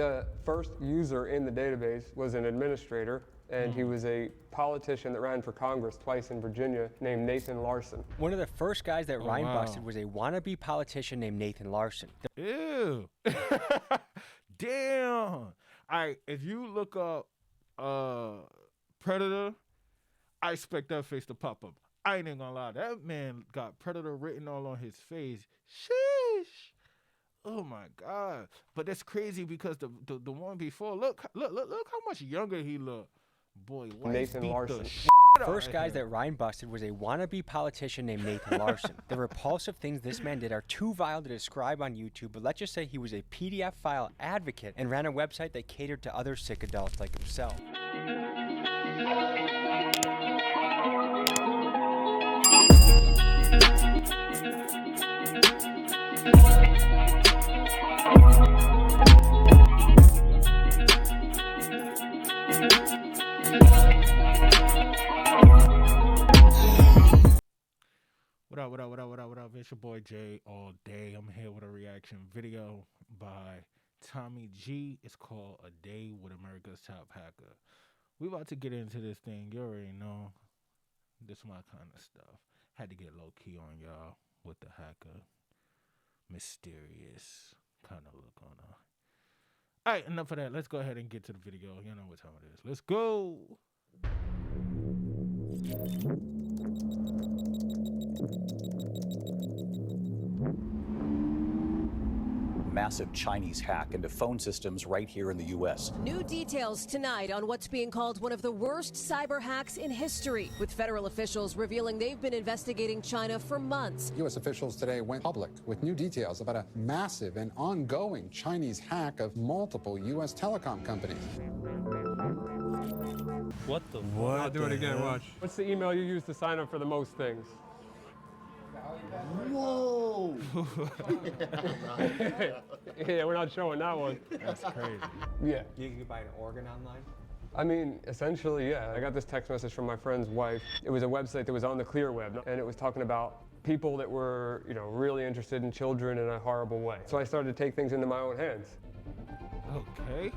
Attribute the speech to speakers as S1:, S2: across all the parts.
S1: The first user in the database was an administrator, and he was a politician that ran for Congress twice in Virginia named Nathan Larson.
S2: One of the first guys that Ryan busted was a wannabe politician named Nathan Larson.
S3: Ew. Damn. All right, if you look up Predator, I expect that face to pop up. I ain't even gonna lie. That man got Predator written all on his face. Sheesh. Oh my God. But that's crazy because the one before, look how much younger he looked. Boy,
S1: Nathan Larson.
S2: First guys that Ryan busted was a wannabe politician named Nathan Larson. The repulsive things this man did are too vile to describe on YouTube, but let's just say he was a PDF file advocate and ran a website that catered to other sick adults like himself.
S3: What up? It's your boy Jay all day. I'm here with a reaction video by Tommy G. It's called A Day with America's Top Hacker. We about to get into this thing. You already know. This is my kind of stuff. Had to get low key on y'all with the hacker. Mysterious kind of look on her. Alright, enough of that. Let's go ahead and get to the video. You know what time it is. Let's go.
S4: Massive Chinese hack into phone systems right here in the U.S.
S5: New details tonight on what's being called one of the worst cyber hacks in history, with federal officials revealing they've been investigating China for months.
S6: U.S. officials today went public with new details about a massive and ongoing Chinese hack of multiple U.S. telecom companies.
S3: What the?
S1: I'll do it again, watch. What's the email you use to sign up for the most things?
S7: Whoa!
S1: Yeah, we're not showing that one.
S3: That's crazy.
S1: Yeah.
S2: You can buy an organ online?
S1: I mean, essentially, yeah. I got this text message from my friend's wife. It was a website that was on the clear web, and it was talking about people that were, really interested in children in a horrible way. So I started to take things into my own hands.
S3: Okay.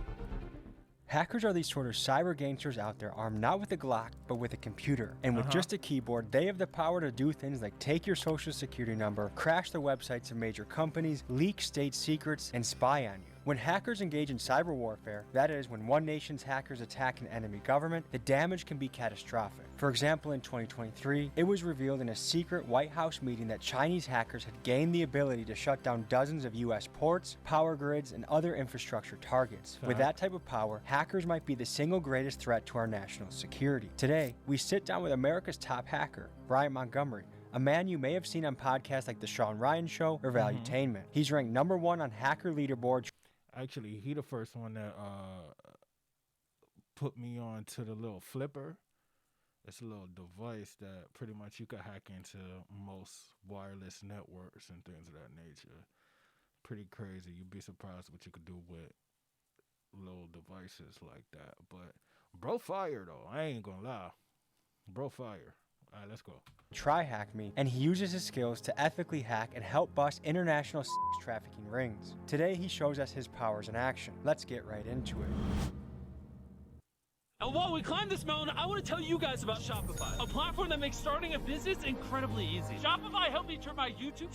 S2: Hackers are these sort of cyber gangsters out there armed not with a Glock, but with a computer. And with just a keyboard, they have the power to do things like take your social security number, crash the websites of major companies, leak state secrets, and spy on you. When hackers engage in cyber warfare, that is, when one nation's hackers attack an enemy government, the damage can be catastrophic. For example, in 2023, it was revealed in a secret White House meeting that Chinese hackers had gained the ability to shut down dozens of U.S. ports, power grids, and other infrastructure targets. With that type of power, hackers might be the single greatest threat to our national security. Today, we sit down with America's top hacker, Ryan Montgomery, a man you may have seen on podcasts like The Sean Ryan Show or Valuetainment. He's ranked #1 on hacker leaderboards.
S3: Actually, he the first one that put me on to the little flipper. It's a little device that pretty much you could hack into most wireless networks and things of that nature. Pretty crazy. You'd be surprised what you could do with little devices like that. But bro fire though. I ain't gonna lie. Bro fire. All right, let's go.
S2: Try Hack Me, and he uses his skills to ethically hack and help bust international sex trafficking rings. Today, he shows us his powers in action. Let's get right into it.
S8: And while we climb this mountain, I want to tell you guys about Shopify, a platform that makes starting a business incredibly easy. Shopify helped me turn my YouTube.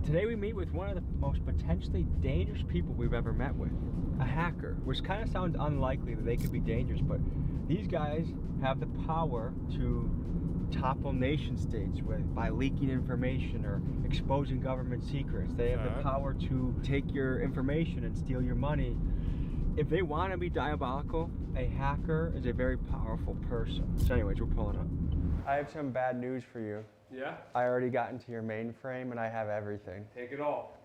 S2: Today we meet with one of the most potentially dangerous people we've ever met with, a hacker, which kind of sounds unlikely that they could be dangerous, but these guys have the power to topple nation states by leaking information or exposing government secrets. They have the power to take your information and steal your money. If they want to be diabolical, a hacker is a very powerful person. So anyways, we're pulling up. I have some bad news for you.
S1: Yeah?
S2: I already got into your mainframe and I have everything.
S1: Take it all.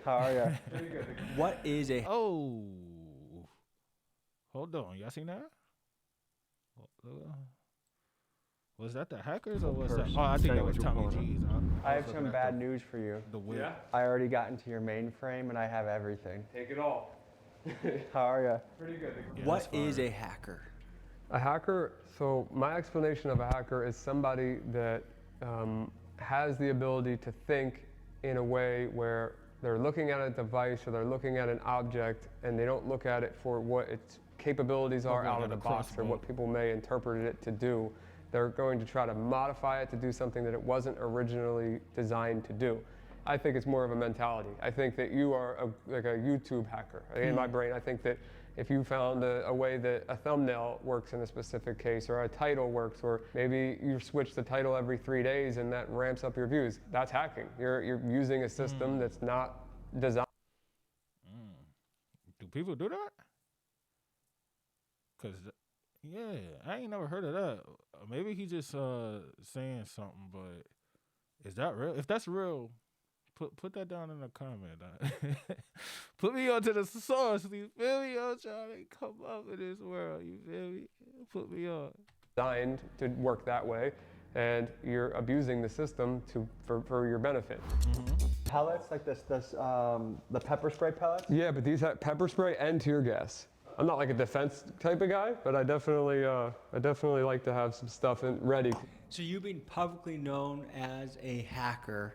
S2: How are you?
S1: Pretty good.
S2: What is a...
S3: Oh. Hold on. Y'all seen that? Was that the hackers or was that? Oh, I think that was Tommy G's.
S2: I have some bad news for you.
S3: The whip.
S1: Yeah?
S2: I already got into your mainframe and I have everything.
S1: Take it all.
S2: How are you?
S1: Pretty good.
S3: Yeah,
S2: What is a hacker?
S1: A hacker, so my explanation of a hacker is somebody that has the ability to think in a way where they're looking at a device or they're looking at an object and they don't look at it for what its capabilities are out of the box or what people may interpret it to do. They're going to try to modify it to do something that it wasn't originally designed to do. I think it's more of a mentality. I think that you are like a YouTube hacker. In my brain, I think that if you found a way that a thumbnail works in a specific case, or a title works, or maybe you switch the title every 3 days and that ramps up your views, that's hacking. You're using a system that's not designed.
S3: Do people do that? Cause yeah, I ain't never heard of that. Maybe he just saying something, but is that real? If that's real, put that down in the comment. Put me onto the source. You feel me? I'm trying to come up in this world. You feel me? Put me on.
S1: Designed to work that way, and you're abusing the system for your benefit.
S2: Pellets like this, the pepper spray pellets?
S1: Yeah, but these have pepper spray and tear gas. I'm not like a defense type of guy, but I definitely like to have some stuff ready.
S2: So you being publicly known as a hacker,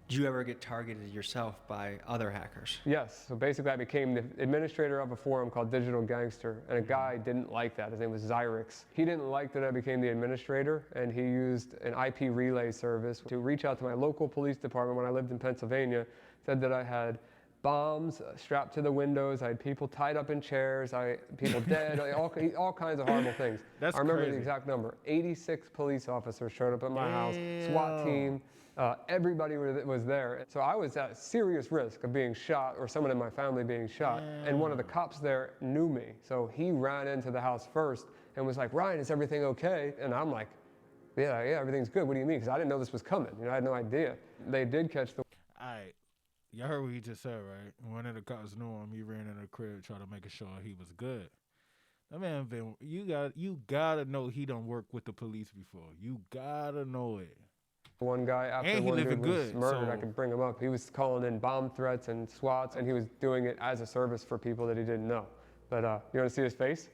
S2: did you ever get targeted yourself by other hackers?
S1: Yes, so basically I became the administrator of a forum called Digital Gangster, and a guy didn't like that. His name was Zyrix. He didn't like that I became the administrator, and he used an IP relay service to reach out to my local police department when I lived in Pennsylvania, said that I had bombs strapped to the windows, I had people tied up in chairs, people dead, all kinds of horrible things.
S3: That's
S1: I remember
S3: crazy.
S1: the exact number. 86 police officers showed up at my house, SWAT team, everybody was there. So I was at serious risk of being shot or someone in my family being shot. And one of the cops there knew me. So he ran into the house first and was like, "Ryan, is everything okay?" And I'm like, yeah, everything's good. What do you mean? Because I didn't know this was coming. I had no idea. They did catch the...
S3: Alright, y'all heard what he just said, right? One of the cops knew him. He ran in the crib, tried to make sure he was good. That man you gotta know he done worked with the police before. You gotta know it.
S1: One guy, after
S3: And he
S1: one dude
S3: living
S1: was
S3: good,
S1: murdered,
S3: so-
S1: I could bring him up. He was calling in bomb threats and SWATs, and he was doing it as a service for people that he didn't know. But you want to see his face?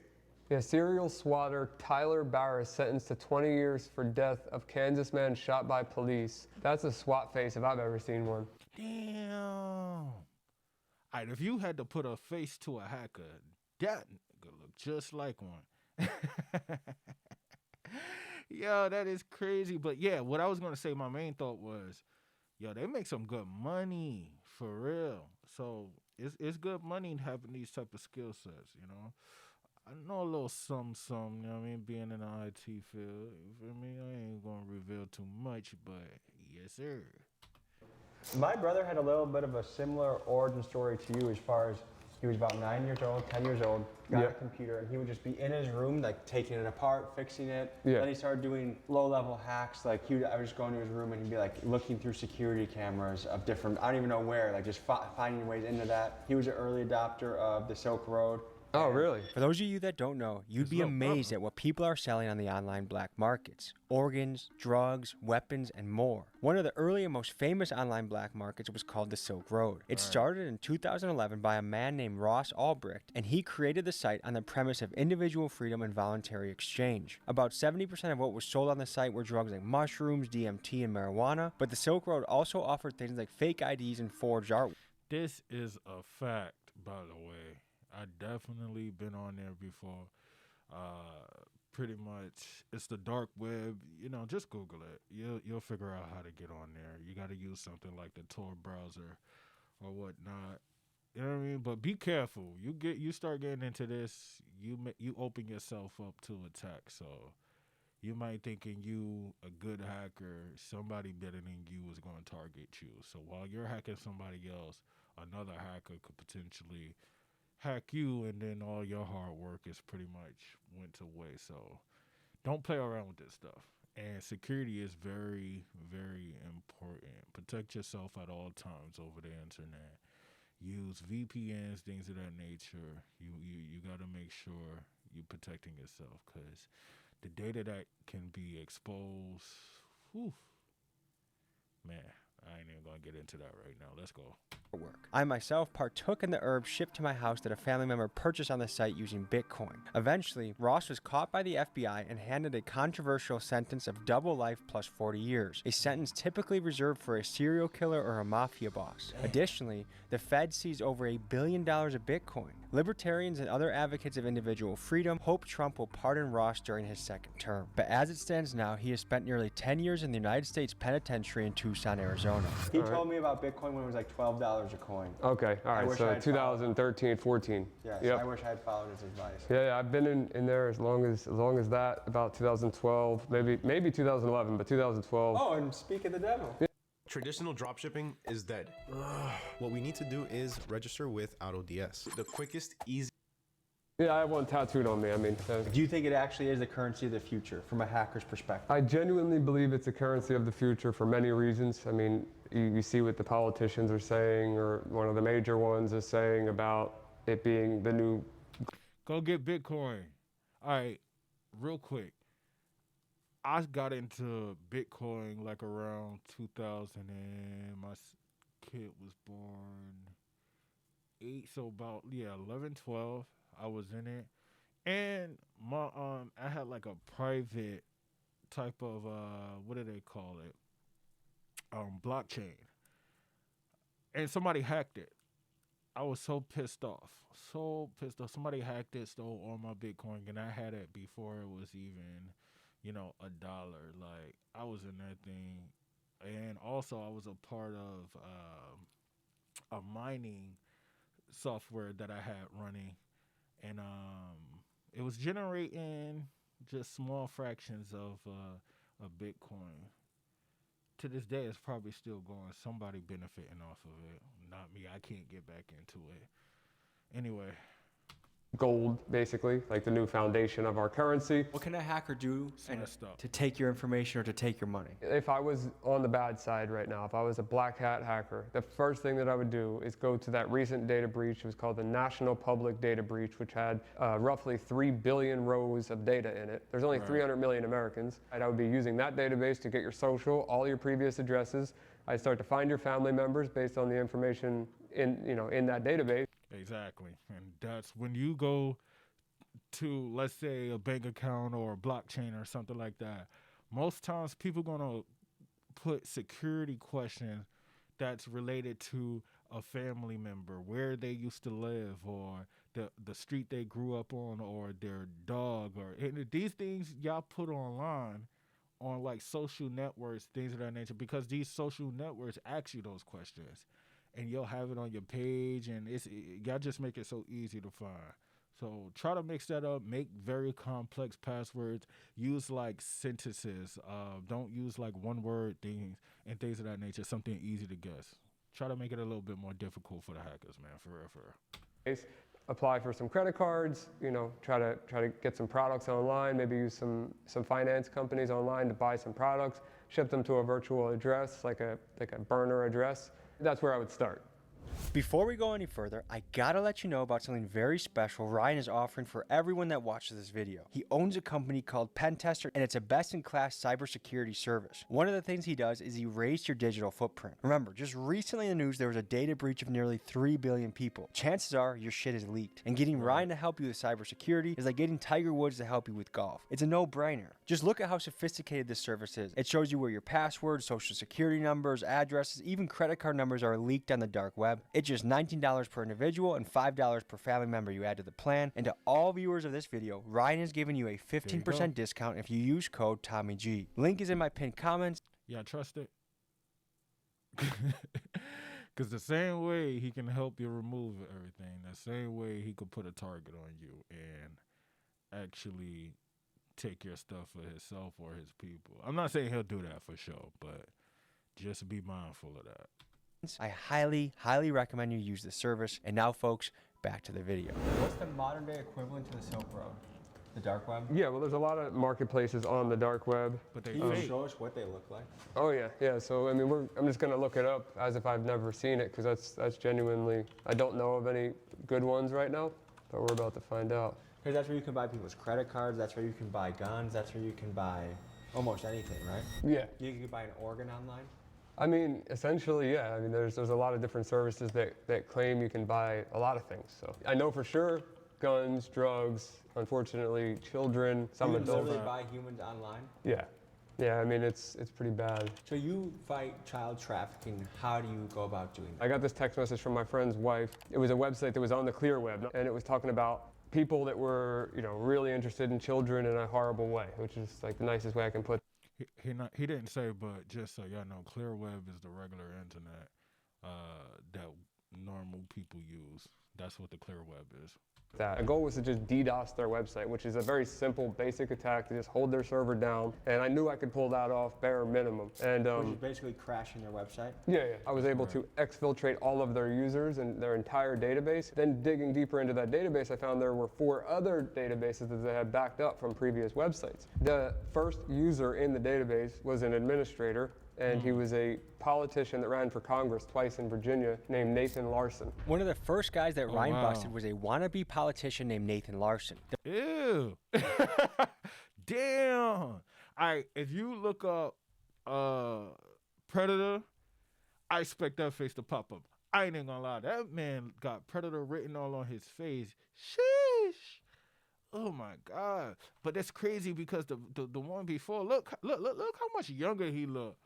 S1: Yeah, serial swatter Tyler Barris sentenced to 20 years for death of Kansas man shot by police. That's a SWAT face if I've ever seen one.
S3: Damn. Alright, if you had to put a face to a hacker, that nigga look just like one. Yo, that is crazy. But yeah, what I was gonna say, my main thought was, yo, they make some good money for real. So it's good money having these type of skill sets, you know. I know a little some, you know what I mean, being in the IT field. You feel me? I ain't gonna reveal too much, but yes, sir.
S2: My brother had a little bit of a similar origin story to you as far as he was about 9 years old, 10 years old, got a computer, and he would just be in his room, like taking it apart, fixing it.
S1: Yeah.
S2: Then he started doing low-level hacks. Like I would just go into his room and he'd be like looking through security cameras of different, I don't even know where, like just finding ways into that. He was an early adopter of the Silk Road.
S1: Oh, really?
S2: For those of you that don't know, you'd be amazed at what people are selling on the online black markets. Organs, drugs, weapons, and more. One of the early and most famous online black markets was called the Silk Road. It started in 2011 by a man named Ross Albrecht, and he created the site on the premise of individual freedom and voluntary exchange. About 70% of what was sold on the site were drugs like mushrooms, DMT, and marijuana, but the Silk Road also offered things like fake IDs and forged art.
S3: This is a fact, by the way. I definitely been on there before. Pretty much, it's the dark web. You know, just Google it. You'll figure out how to get on there. You got to use something like the Tor browser or whatnot. You know what I mean? But be careful. You start getting into this, you open yourself up to attack. So you might thinking you a good hacker, somebody better than you is going to target you. So while you're hacking somebody else, another hacker could potentially hack you, and then all your hard work is pretty much went to waste. So don't play around with this stuff. And security is very, very important. Protect yourself at all times over the internet. Use VPNs, things of that nature. You got to make sure you're protecting yourself, because the data that can be exposed, whew, man, I ain't even going to get into that right now. Let's go.
S2: work. I myself partook in the herbs shipped to my house that a family member purchased on the site using Bitcoin. Eventually, Ross was caught by the FBI and handed a controversial sentence of double life plus 40 years, a sentence typically reserved for a serial killer or a mafia boss. Additionally, the Fed seized over $1 billion of Bitcoin. Libertarians and other advocates of individual freedom hope Trump will pardon Ross during his second term. But as it stands now, he has spent nearly 10 years in the United States Penitentiary in Tucson, Arizona. He told me about Bitcoin when it was like $12 a coin.
S1: Okay, all right, so 2013, 14.
S2: Yes,
S1: yep.
S2: I wish I had followed his advice.
S1: Yeah, I've been in there as long as that, about 2012, maybe 2011, but 2012.
S2: Oh, and speak of the devil.
S1: Yeah.
S7: Traditional dropshipping is dead. What we need to do is register with AutoDS. The quickest, easy.
S1: Yeah, I have one tattooed on me. I mean,
S2: do you think it actually is the currency of the future from a hacker's perspective?
S1: I genuinely believe it's a currency of the future for many reasons. I mean, you see what the politicians are saying, or one of the major ones is saying about it being the new.
S3: Go get Bitcoin. All right, real quick. I got into Bitcoin like around 2000, and my kid was born 8, so about 11, 12. I was in it, and my I had like a private type of what do they call it? Blockchain, and somebody hacked it. I was so pissed off. Somebody hacked it, stole all my Bitcoin, and I had it before it was even, $1. Like, I was in that thing. And also I was a part of a mining software that I had running. And it was generating just small fractions of Bitcoin. To this day, it's probably still going. Somebody benefiting off of it. Not me. I can't get back into it. Anyway.
S1: Gold, basically, like the new foundation of our currency.
S2: What can a hacker do to take your information or to take your money?
S1: If I was on the bad side right now, if I was a black hat hacker, the first thing that I would do is go to that recent data breach. It was called the National Public Data Breach, which had roughly 3 billion rows of data in it. There's only 300 million Americans. And I would be using that database to get your social, all your previous addresses. I'd start to find your family members based on the information in that database.
S3: Exactly. And that's when you go to, let's say, a bank account or a blockchain or something like that. Most times people going to put security questions that's related to a family member, where they used to live, or the street they grew up on, or their dog, and these things y'all put online on like social networks, things of that nature, because these social networks ask you those questions. And you'll have it on your page, and y'all just make it so easy to find. So try to mix that up. Make very complex passwords. Use like sentences. Don't use like one-word things and things of that nature. Something easy to guess. Try to make it a little bit more difficult for the hackers, man. For real.
S1: Apply for some credit cards. Try to get some products online. Maybe use some finance companies online to buy some products. Ship them to a virtual address, like a burner address. That's where I would start.
S2: Before we go any further, I gotta let you know about something very special Ryan is offering for everyone that watches this video. He owns a company called Pentester, and it's a best-in-class cybersecurity service. One of the things he does is erase your digital footprint. Remember, just recently in the news, there was a data breach of nearly 3 billion people. Chances are your shit is leaked. And getting Ryan to help you with cybersecurity is like getting Tiger Woods to help you with golf. It's a no-brainer. Just look at how sophisticated this service is. It shows you where your passwords, social security numbers, addresses, even credit card numbers are leaked on the dark web. It's just $19 per individual and $5 per family member you add to the plan. And to all viewers of this video, Ryan is giving you a 15% discount if you use code TommyG. Link is in my pinned comments.
S3: Yeah, trust it. Because the same way he can help you remove everything, the same way he could put a target on you and actually take your stuff for himself or his people. I'm not saying he'll do that for sure, but just be mindful of that.
S2: I highly, highly recommend you use this service. And now, folks, back to the video. What's the modern day equivalent to the Silk Road? The dark web?
S1: Yeah, well, there's a lot of marketplaces on the dark web.
S3: But they
S2: Can you show us what they look like?
S1: Oh yeah. So I mean, I'm just gonna look it up as if I've never seen it, because that's genuinely, I don't know of any good ones right now, but we're about to find out.
S2: Because that's where you can buy people's credit cards. That's where you can buy guns. That's where you can buy almost anything, right?
S1: Yeah.
S2: You can buy an organ online.
S1: I mean, essentially, yeah. I mean, there's a lot of different services that claim you can buy a lot of things. So I know for sure guns, drugs, unfortunately, children, some
S2: You can
S1: adults.
S2: literally buy humans online.
S1: Yeah. Yeah, I mean, it's pretty bad.
S2: So you fight child trafficking. How do you go about doing that?
S1: I got this text message from my friend's wife. It was a website that was on the clear web, and it was talking about people that were, really interested in children in a horrible way, which is like the nicest way I can put.
S3: He didn't say, but just so y'all know, clear web is the regular internet that normal people use. That's what the clear web is.
S1: That. The goal was to just DDoS their website, which is a very simple, basic attack to just hold their server down. And I knew I could pull that off bare minimum. And
S2: Which is basically crashing their website?
S1: Yeah. I was able to exfiltrate all of their users and their entire database. Then digging deeper into that database, I found there were 4 other databases that they had backed up from previous websites. The first user in the database was an administrator, and he was a politician that ran for Congress twice in Virginia named Nathan Larson.
S2: One of the first guys that Ryan busted was a wannabe politician named Nathan Larson.
S3: Ew. Damn. All right, if you look up Predator, I expect that face to pop up. I ain't gonna lie. That man got Predator written all on his face. Sheesh. Oh my God. But that's crazy because the one before, look how much younger he looked.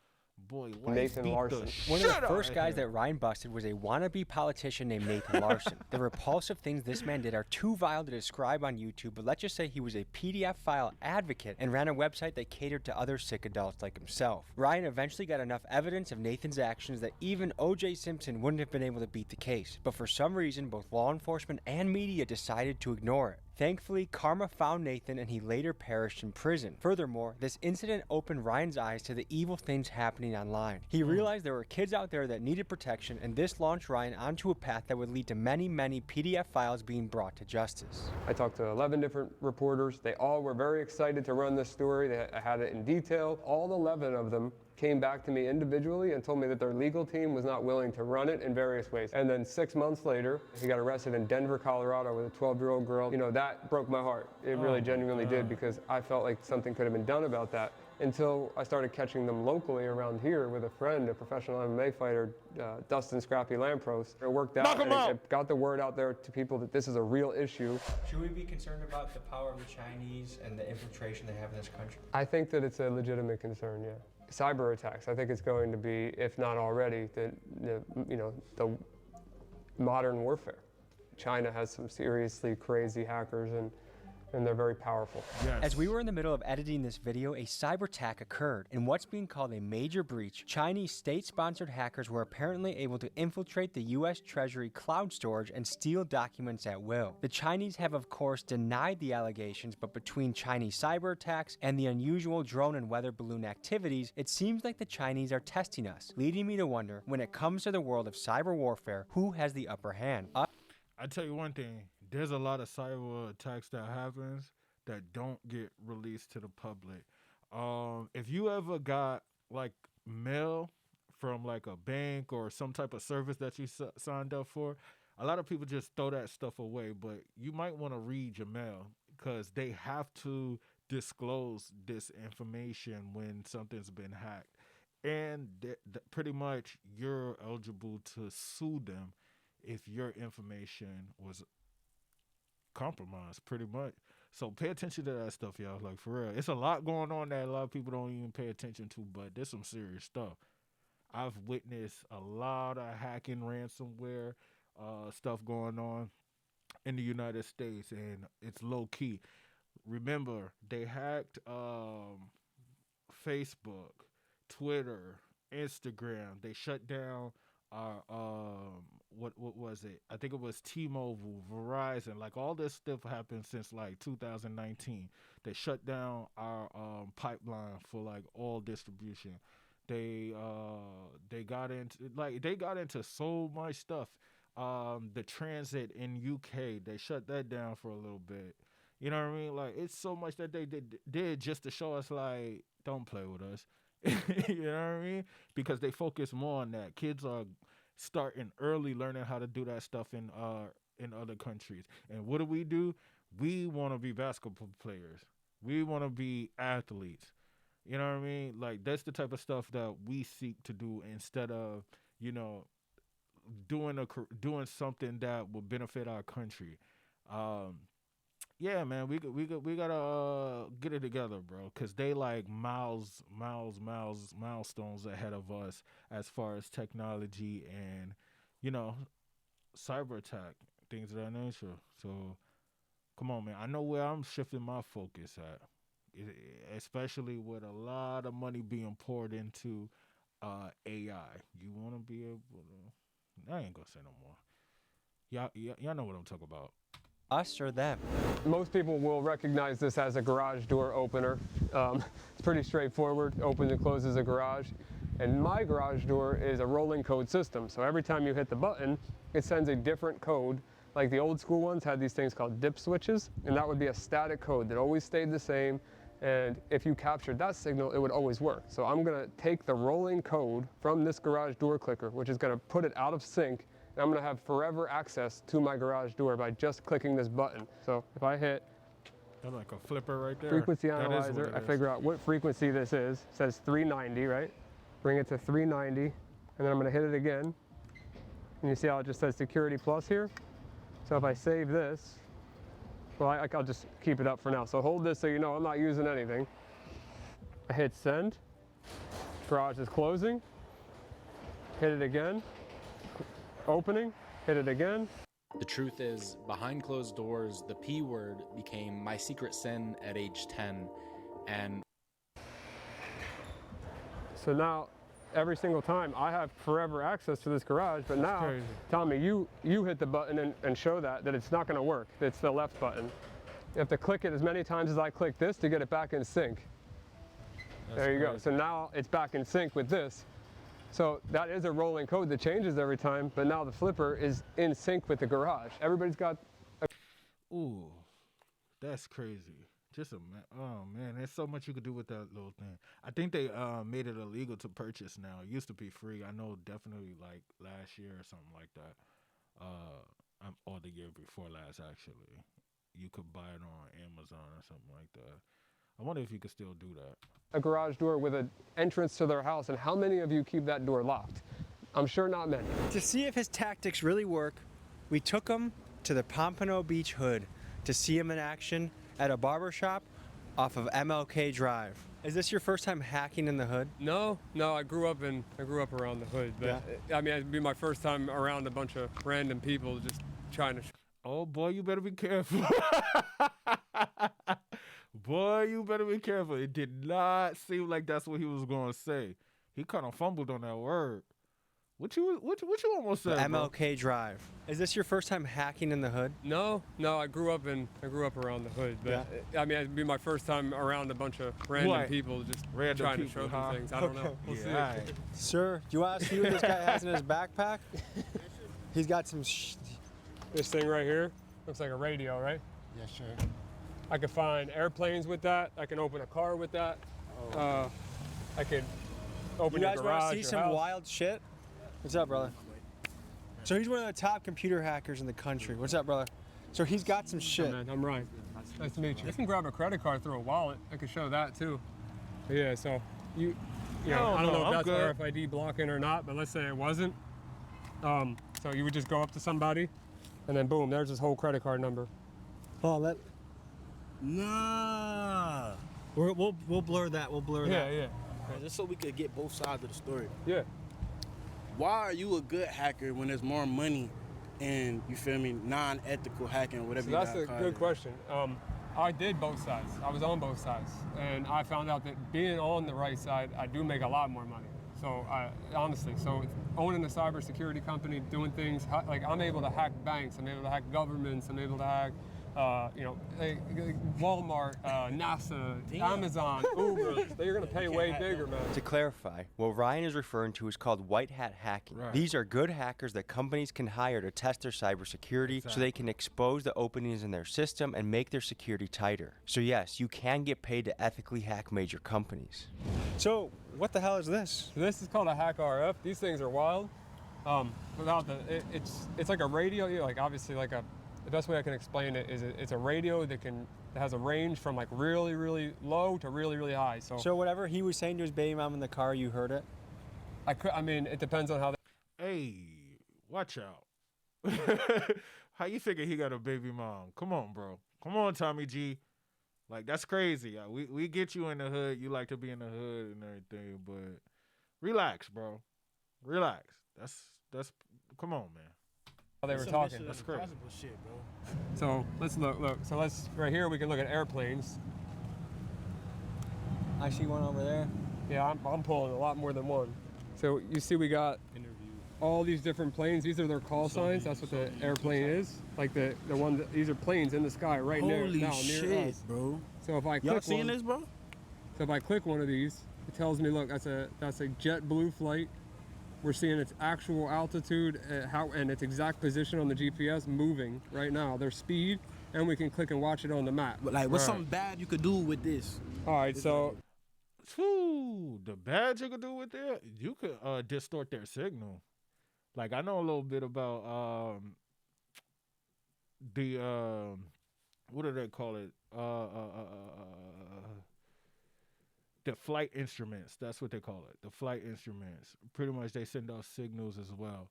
S3: Boy,
S1: Nathan Larson.
S2: One of the first guys that Ryan busted was a wannabe politician named Nathan Larson. The repulsive things this man did are too vile to describe on YouTube, but let's just say he was a PDF file advocate and ran a website that catered to other sick adults like himself. Ryan eventually got enough evidence of Nathan's actions that even O.J. Simpson wouldn't have been able to beat the case, but for some reason both law enforcement and media decided to ignore it. Thankfully, karma found Nathan and he later perished in prison. Furthermore, this incident opened Ryan's eyes to the evil things happening online. He realized there were kids out there that needed protection, and this launched Ryan onto a path that would lead to many PDF files being brought to justice.
S1: I talked to 11 different reporters. They all were very excited to run this story. I had it in detail. All 11 of them came back to me individually and told me that their legal team was not willing to run it in various ways. And then 6 months later, he got arrested in Denver, Colorado with a 12-year-old girl. That broke my heart. It really genuinely did, because I felt like something could have been done about that, until I started catching them locally around here with a friend, a professional MMA fighter, Dustin Scrappy Lampros. It worked out, and it got the word out there to people that this is a real issue.
S2: Should we be concerned about the power of the Chinese and the infiltration they have in this country?
S1: I think that it's a legitimate concern, yeah. Cyber attacks, I think it's going to be, if not already, the modern warfare. China has some seriously crazy hackers, and they're very powerful.
S3: Yes.
S2: As we were in the middle of editing this video, a cyber attack occurred. In what's being called a major breach, Chinese state-sponsored hackers were apparently able to infiltrate the U.S. Treasury cloud storage and steal documents at will. The Chinese have, of course, denied the allegations, but between Chinese cyber attacks and the unusual drone and weather balloon activities, it seems like the Chinese are testing us, leading me to wonder, when it comes to the world of cyber warfare, who has the upper hand?
S3: I tell you one thing, there's a lot of cyber attacks that happens that don't get released to the public. If you ever got like mail from like a bank or some type of service that you signed up for, a lot of people just throw that stuff away, but you might want to read your mail, because they have to disclose this information when something's been hacked. And pretty much you're eligible to sue them if your information was compromised, pretty much. So pay attention to that stuff, y'all. Like, for real, it's a lot going on that a lot of people don't even pay attention to, but there's some serious stuff. I've witnessed a lot of hacking, ransomware stuff going on in the United States, and it's low key. Remember, they hacked Facebook, Twitter, Instagram. They shut down our what was it? I think it was T-Mobile, Verizon. Like, all this stuff happened since like 2019. They shut down our pipeline for like all distribution. They got into so much stuff. The transit in UK, they shut that down for a little bit. You know what I mean? Like, it's so much that they did just to show us, like, don't play with us. You know what I mean? Because they focus more on that. Kids are starting early learning how to do that stuff in other countries. And what do? We want to be basketball players. We want to be athletes. You know what I mean? Like, that's the type of stuff that we seek to do instead of, you know, doing something that will benefit our country. Yeah, man, we gotta get it together, bro, because they like milestones ahead of us as far as technology and, you know, cyber attack, things of that nature. So, come on, man. I know where I'm shifting my focus at, especially with a lot of money being poured into AI. You want to be able to... I ain't gonna say no more. Y'all know what I'm talking about.
S2: Us or them?
S1: Most people will recognize this as a garage door opener. It's pretty straightforward, opens and closes a garage. And my garage door is a rolling code system. So every time you hit the button, it sends a different code. Like the old school ones had these things called dip switches, and that would be a static code that always stayed the same. And if you captured that signal, it would always work. So I'm gonna take the rolling code from this garage door clicker, which is gonna put it out of sync, and I'm gonna have forever access to my garage door by just clicking this button. So if I hit
S3: That's like a flipper right there.
S1: frequency
S3: That is
S1: analyzer,
S3: what it
S1: I
S3: is.
S1: figure out what frequency this is. It says 390, right? Bring it to 390, and then I'm gonna hit it again. And you see how it just says security plus here? So if I save this, well, I'll just keep it up for now. So hold this so you know I'm not using anything. I hit send. Garage is closing. Hit it again. Opening. Hit it again.
S9: The truth is, behind closed doors, the P word became my secret sin at age 10, and
S1: So now, every single time, I have forever access to this garage, but now,
S3: crazy.
S1: Tommy, you hit the button and show that it's not gonna work. It's the left button. You have to click it as many times as I click this to get it back in sync. There you go. So now it's back in sync with this. So that is a rolling code that changes every time, but now the flipper is in sync with the garage. Everybody's got
S3: Ooh, that's crazy. Oh man, there's so much you could do with that little thing. I think they made it illegal to purchase now. It used to be free. I know definitely like last year or something like that. Or the year before last actually. You could buy it on Amazon or something like that. I wonder if you could still do that.
S1: a garage door with an entrance to their house, and how many of you keep that door locked? I'm sure not many.
S2: To see if his tactics really work, we took him to the Pompano Beach Hood to see him in action at a barber shop off of MLK Drive. Is this your first time hacking in the hood?
S1: No, I grew up around the hood, but I mean, it'd be my first time around a bunch of random people just trying to.
S3: Oh boy, you better be careful. Boy, you better be careful. It did not seem like that's what he was going to say. He kind of fumbled on that word. What you almost said?
S2: MLK Drive. Is this your first time hacking in the hood?
S1: No, I grew up around the hood, but I mean, it'd be my first time around a bunch of random people just trying to show them things. I don't know. We'll see.
S3: Right.
S2: Sir, do you want to see what this guy has in his backpack? He's got some
S1: This thing right here looks like a radio, right?
S10: Yes, sir.
S1: I could find airplanes with that. I can open a car with that. I could open
S2: You
S1: a
S2: guys
S1: garage.
S2: want to see some
S1: house.
S2: wild shit? What's up, brother? So he's one of the top computer hackers in the country. What's up, brother? So he's got some shit.
S1: Hey, man, I'm Ryan. Nice to meet you. You can grab a credit card through a wallet. I could show that too. But yeah, so you know, I don't know if that's RFID blocking or not, but let's say it wasn't. So you would just go up to somebody, and then boom, there's his whole credit card number.
S2: Oh, that. Nah. We'll blur that. We'll blur that.
S1: Yeah.
S10: Just so we could get both sides of the story.
S1: Yeah.
S10: Why are you a good hacker when there's more money and, you feel me, non-ethical hacking, whatever
S1: So
S10: you
S1: that's
S10: gotta
S1: a
S10: call
S1: good
S10: it?
S1: question. I did both sides. I was on both sides, and I found out that being on the right side, I do make a lot more money. So honestly, owning a cybersecurity company, doing things like I'm able to hack banks, I'm able to hack governments, I'm able to hack, Walmart, NASA, Amazon, Uber. They're gonna pay way bigger, man.
S2: To clarify, what Ryan is referring to is called white hat hacking.
S3: Right.
S2: These are good hackers that companies can hire to test their cybersecurity so they can expose the openings in their system and make their security tighter. So yes, you can get paid to ethically hack major companies. So what the hell is this?
S1: So this is called a hack RF. These things are wild. It's like a radio, like obviously like the best way I can explain it is it's a radio that has a range from like really, really low to really, really high.
S2: So whatever he was saying to his baby mom in the car, you heard it?
S1: I mean, it depends on how.
S3: Hey, watch out. How you figure he got a baby mom? Come on, bro. Come on, Tommy G. Like, that's crazy. We get you in the hood. You like to be in the hood and everything, but relax, bro. Relax. That's. Come on, man.
S1: How they were talking.
S3: That's crazy.
S10: Shit, bro.
S1: So let's look. So right here we can look at airplanes.
S2: I see one over there.
S1: Yeah, I'm pulling a lot more than one. So you see we got all these different planes. These are their call signs. That's what the airplane is. Like the one. These are planes in the sky right now near us,
S10: bro.
S1: So if I click
S10: Y'all seeing this, bro?
S1: So if I click one of these, it tells me, look, that's a JetBlue flight. We're seeing its actual altitude, and its exact position on the GPS moving right now, their speed, and we can click and watch it on the map.
S10: But like, what's something bad you could do with this?
S1: All right, so
S3: the bad you could do with it, you could distort their signal. Like, I know a little bit about the what do they call it? The flight instruments. That's what they call it. The flight instruments. Pretty much, they send off signals as well.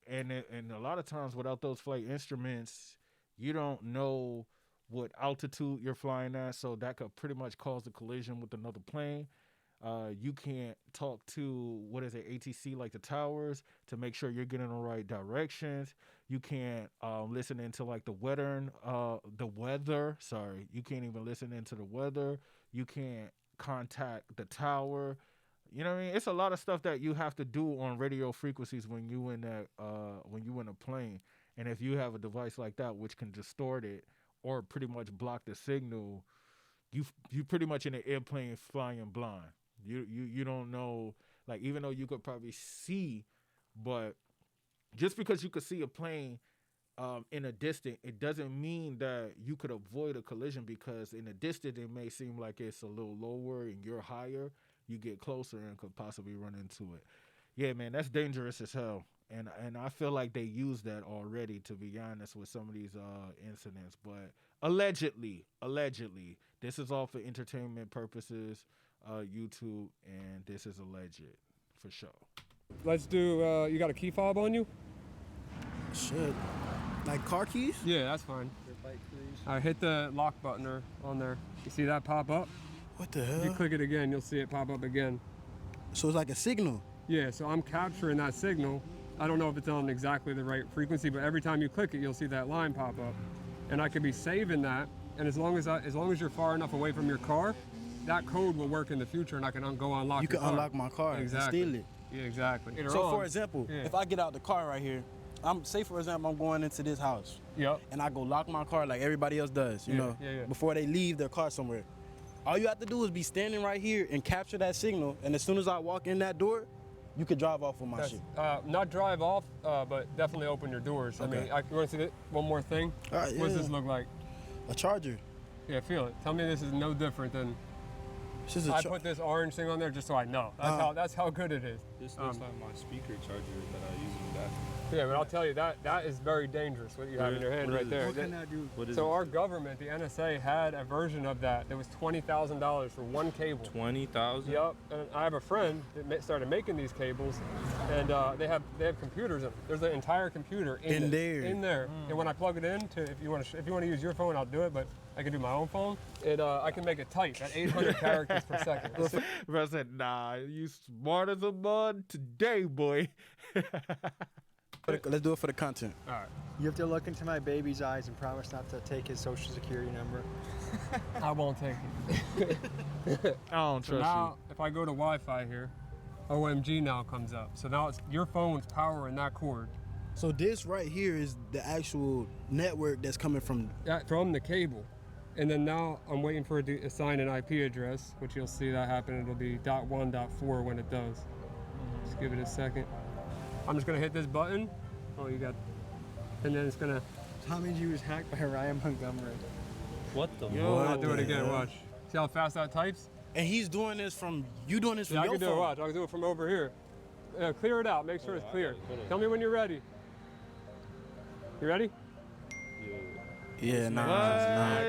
S3: And a lot of times without those flight instruments, you don't know what altitude you're flying at, so that could pretty much cause a collision with another plane. You can't talk to, ATC, like the towers, to make sure you're getting in the right directions. You can't listen into like the weather. You can't even listen into the weather. You can't contact the tower. You know what I mean? It's a lot of stuff that you have to do on radio frequencies when you in a plane. And if you have a device like that which can distort it or pretty much block the signal, you pretty much in an airplane flying blind. You don't know, like, even though you could probably see, but just because you could see a plane in a distance, it doesn't mean that you could avoid a collision, because in a distance it may seem like it's a little lower and you're higher. You get closer and could possibly run into it. Yeah, man, that's dangerous as hell. And I feel like they use that already, to be honest, with some of these incidents. But allegedly, this is all for entertainment purposes, YouTube, and this is alleged for sure.
S1: let's do, you got a key fob on you?
S10: Shit. Like car keys?
S1: Yeah, that's fine. All right, hit the lock button on there. You see that pop up?
S10: What the hell?
S1: If you click it again, you'll see it pop up again.
S10: So it's like a signal?
S1: Yeah, so I'm capturing that signal. I don't know if it's on exactly the right frequency, but every time you click it, you'll see that line pop up. And I could be saving that, and as long as you're far enough away from your car, that code will work in the future, and I can go unlock your car.
S10: You can unlock my car and steal it.
S1: Yeah, exactly.
S10: So for example, if I get out the car right here, say for example, I'm going into this house.
S1: Yep.
S10: And I go lock my car like everybody else does, you know, before they leave their car somewhere. All you have to do is be standing right here and capture that signal, and as soon as I walk in that door, you could drive off with my shit.
S1: Not drive off, but definitely open your doors.
S10: Okay.
S1: I mean, you want to see that? One more thing? What does this look like?
S10: A charger.
S1: Yeah, feel it. Tell me this is no different than... I put this orange thing on there just so I know. That's how good it is.
S11: This looks like my speaker charger that I use in the bathroom.
S1: Yeah, but I'll tell you, that is very dangerous, what you have in your hand right there.
S2: What can that do?
S1: So our government, the NSA, had a version of that was $20,000 for one cable.
S11: 20,000?
S1: Yep. And I have a friend that started making these cables, and they have computers in them. There's an entire computer in there. And when I plug it in, if you want to use your phone, I'll do it. But I can do my own phone. I can make it type at 800 characters per second.
S3: Bro said, nah, you smart as a mud today, boy.
S10: Let's do it for the content.
S1: All right.
S2: You have to look into my baby's eyes and promise not to take his social security number.
S1: I won't take it.
S3: I don't trust
S1: now, if I go to Wi-Fi here, OMG now comes up. So now your phone's powering that cord.
S10: So this right here is the actual network that's coming from
S1: the cable. And then now I'm waiting for it to assign an IP address, which you'll see that happen. It'll be .1.4 when it does. Just give it a second. I'm just gonna hit this button. Oh, you got, and then it's gonna.
S2: Tommy G was hacked by Ryan Montgomery.
S11: What the?
S1: I'll do it again. Watch. See how fast that types?
S10: And he's doing this from your phone.
S1: I can do it. Watch. I can do it from over here. Clear it out. Make sure it's clear. Tell me when you're ready. You ready?
S10: Yeah, nah.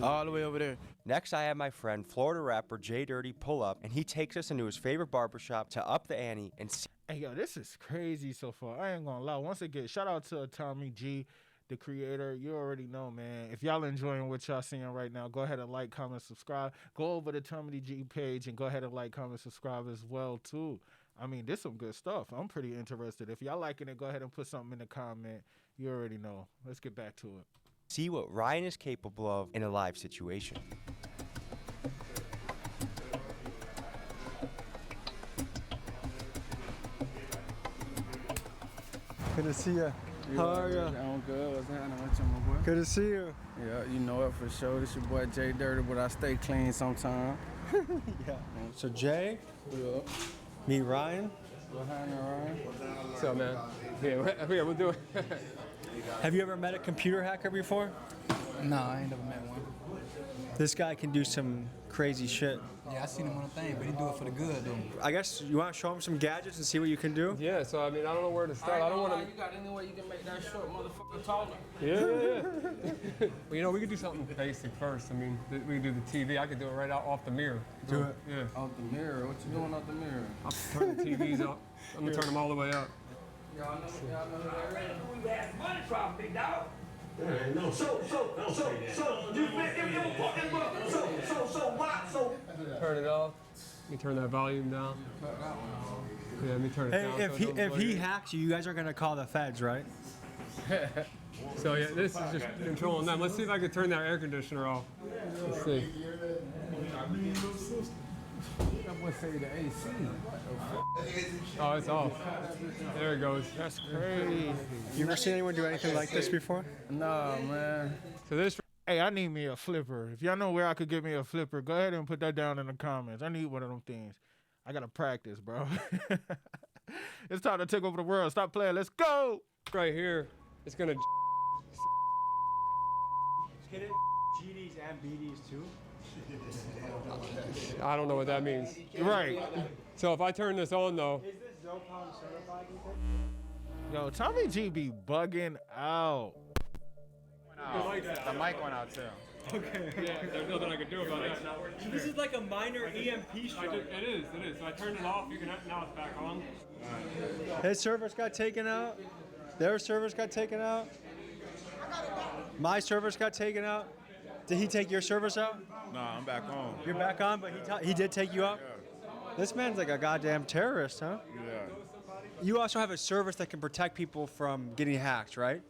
S10: All the way over there.
S2: Next, I have my friend, Florida rapper J Dirty, pull up, and he takes us into his favorite barbershop to up the ante and see.
S3: Hey, yo, this is crazy so far. I ain't gonna lie. Once again, shout out to Tommy G, the creator. You already know, man. If y'all enjoying what y'all seeing right now, go ahead and like, comment, subscribe. Go over to Tommy G page and go ahead and like, comment, subscribe as well, too. I mean, this some good stuff. I'm pretty interested. If y'all liking it, go ahead and put something in the comment. You already know. Let's get back to it.
S2: See what Ryan is capable of in a live situation.
S12: Good to see you. How are you?
S13: I'm good. What's happening with you, my boy?
S12: Good to see you.
S13: Yeah, you know it for sure. This your boy Jay Dirty, but I stay clean sometime.
S12: Yeah. So Jay, meet Ryan.
S13: What's happening, Ryan?
S1: What's up, man? Yeah, we'll do it.
S2: Have you ever met a computer hacker before?
S14: No, I ain't never met one.
S2: This guy can do some crazy shit.
S14: Yeah, I seen him on a thing, but he do it for the good, though.
S2: I guess you want to show him some gadgets and see what you can do?
S1: Yeah, so I mean, I don't know where to start. I don't want to.
S13: You got any way you can make that short motherfucker taller?
S1: Yeah. Well, you know, we could do something basic first. I mean, we could do the TV. I could do it right out off the mirror.
S2: Do it.
S1: Yeah.
S13: Off the mirror? What you doing off the mirror?
S1: I'll turn the TVs up. I'm gonna turn them all the way up.
S13: Y'all know who that is?
S15: We had money from big dog. No, so, you what?
S1: Turn it off. Let me turn that volume down. Yeah, let me turn it down.
S2: If he hacks you, you guys are gonna call the feds, right?
S1: So yeah, this is just controlling them. Let's see if I can turn that air conditioner off. Let's see.
S13: That boy say the AC.
S1: Oh, it's off. There it goes.
S3: That's crazy.
S2: You ever seen anyone do anything like this before?
S13: Nah, man.
S1: So this.
S3: Hey, I need me a flipper. If y'all know where I could get me a flipper, go ahead and put that down in the comments. I need one of them things. I gotta practice, bro. It's time to take over the world. Stop playing. Let's go.
S1: Right here. It's gonna.
S2: Hit it GDs and BDs too.
S1: I don't know what that means.
S3: Right.
S1: So if I turn this on though.
S2: Is this Zopon certified?
S3: Yo, Tommy G be bugging out.
S16: The mic went out too.
S1: Okay. Yeah, there's nothing I can do about it.
S2: This is like a minor EMP strike.
S1: It is. So I turned it off. You can now it's back on.
S2: His servers got taken out. Their servers got taken out. My servers got taken out. Did he take your servers out?
S16: Nah, I'm back on.
S2: You're back on, but he did take you out?
S16: Yeah.
S2: This man's like a goddamn terrorist, huh?
S16: Yeah.
S2: You also have a service that can protect people from getting hacked, right?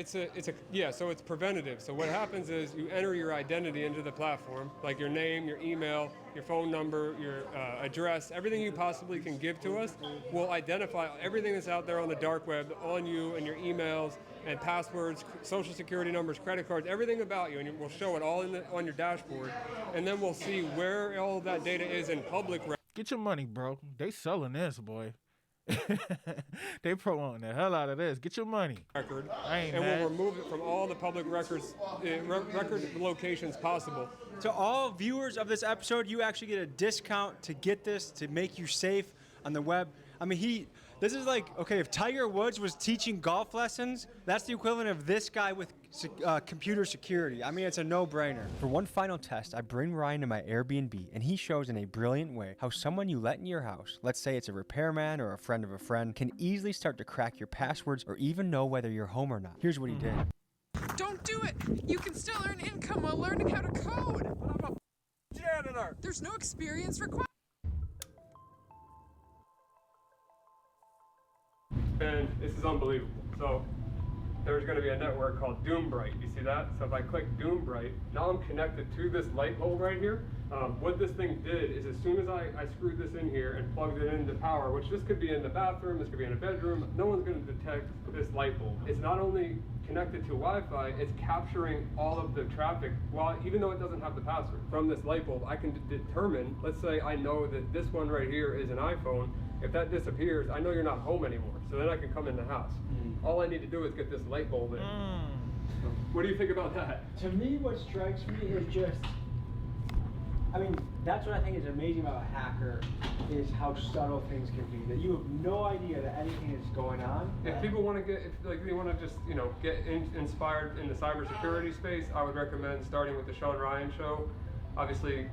S1: So it's preventative. So what happens is you enter your identity into the platform, like your name, your email, your phone number, your address, everything you possibly can give to us. We'll identify everything that's out there on the dark web on you and your emails and passwords, social security numbers, credit cards, everything about you, and we'll show it all on your dashboard. And then we'll see where all of that data is in public.
S3: Get your money, bro. They selling this, boy. They promoting the hell out of this. Get your money.
S1: Record.
S3: I ain't
S1: and
S3: mad.
S1: we'll remove it from all the public records, record locations possible.
S2: To all viewers of this episode, you actually get a discount to get this, to make you safe on the web. I mean, this is like, okay, if Tiger Woods was teaching golf lessons, that's the equivalent of this guy with computer security. I mean, it's a no-brainer. For one final test, I bring Ryan to my Airbnb, and he shows in a brilliant way how someone you let in your house, let's say it's a repairman or a friend of a friend, can easily start to crack your passwords or even know whether you're home or not. Here's what he did.
S17: Don't do it! You can still earn income while learning how to code! But I'm a janitor! There's no experience required.
S1: And this is unbelievable. So there's going to be a network called Doombright. You see that? So if I click Doombright, now I'm connected to this light bulb right here. What this thing did is as soon as I screwed this in here and plugged it into power, which this could be in the bathroom, this could be in a bedroom, no one's going to detect this light bulb. It's not only connected to Wi-Fi, it's capturing all of the traffic, even though it doesn't have the password. From this light bulb, I can determine, let's say I know that this one right here is an iPhone. If that disappears, I know you're not home anymore. So then I can come in the house. All I need to do is get this light bulb in. What do you think about that?
S2: To me, what strikes me is just, I mean, that's what I think is amazing about a hacker. is how subtle things can be. That you have no idea that anything is going on.
S1: If people want to get, if like they want to just get inspired in the cybersecurity space, I would recommend starting with the Sean Ryan Show. Obviously,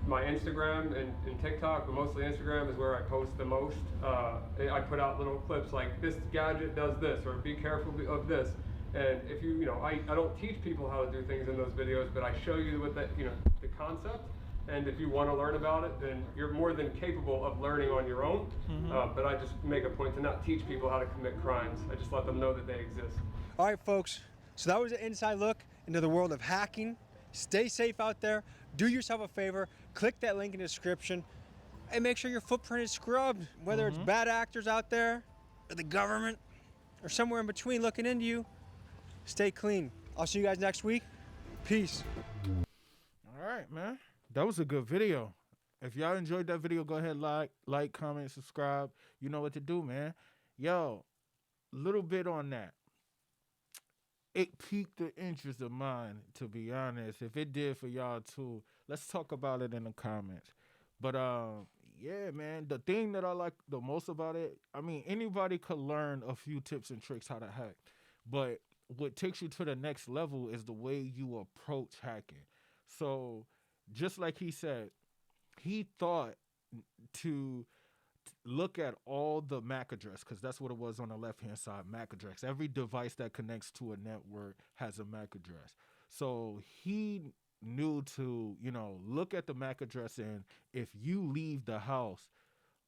S1: my Instagram and TikTok, but mostly Instagram is where I post the most. I put out little clips like this gadget does this, or be careful of this. And if I don't teach people how to do things in those videos, but I show you what the concept. And if you want to learn about it, then you're more than capable of learning on your own. But I just make a point to not teach people how to commit crimes. I just let them know that they exist.
S2: All right, folks. So that was an inside look into the world of hacking. Stay safe out there. Do yourself a favor. Click that link in the description. And make sure your footprint is scrubbed. Whether it's bad actors out there, or the government, or somewhere in between looking into you. Stay clean. I'll see you guys next week. Peace.
S3: All right, man. That was a good video. If y'all enjoyed that video, go ahead, like, comment, subscribe. You know what to do, man. Yo, little bit on that. It piqued the interest of mine, to be honest. If it did for y'all too, let's talk about it in the comments. But yeah, man, the thing that I like the most about it, I mean, anybody could learn a few tips and tricks how to hack. But what takes you to the next level is the way you approach hacking. So just like he said, he thought to look at all the MAC address, because that's what it was on the left-hand side, MAC address. Every device that connects to a network has a MAC address. So he knew to, look at the MAC address, and if you leave the house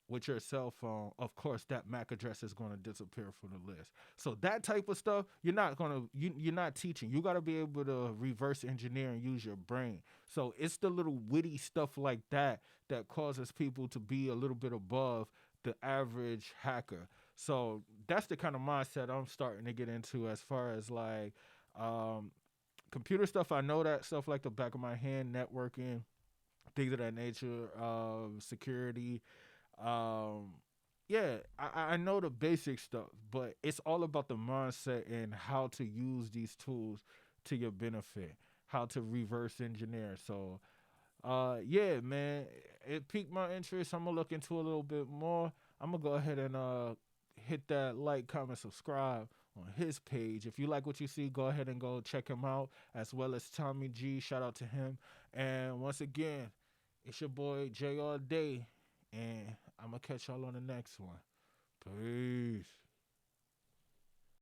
S3: with your cell phone, of course that MAC address is going to disappear from the list. So that type of stuff, you're not teaching. You got to be able to reverse engineer and use your brain. So it's the little witty stuff like that that causes people to be a little bit above the average hacker. So that's the kind of mindset I'm starting to get into as far as like computer stuff. I know that stuff like the back of my hand, networking, things of that nature, security. Yeah, I know the basic stuff, but it's all about the mindset and how to use these tools to your benefit, how to reverse engineer. So, yeah, man, it piqued my interest. I'm gonna look into a little bit more. I'm gonna go ahead and hit that like, comment, subscribe on his page. If you like what you see, go ahead and go check him out, as well as Tommy G. Shout out to him. And once again, it's your boy J all day. And I'm going to catch y'all on the next one. Peace.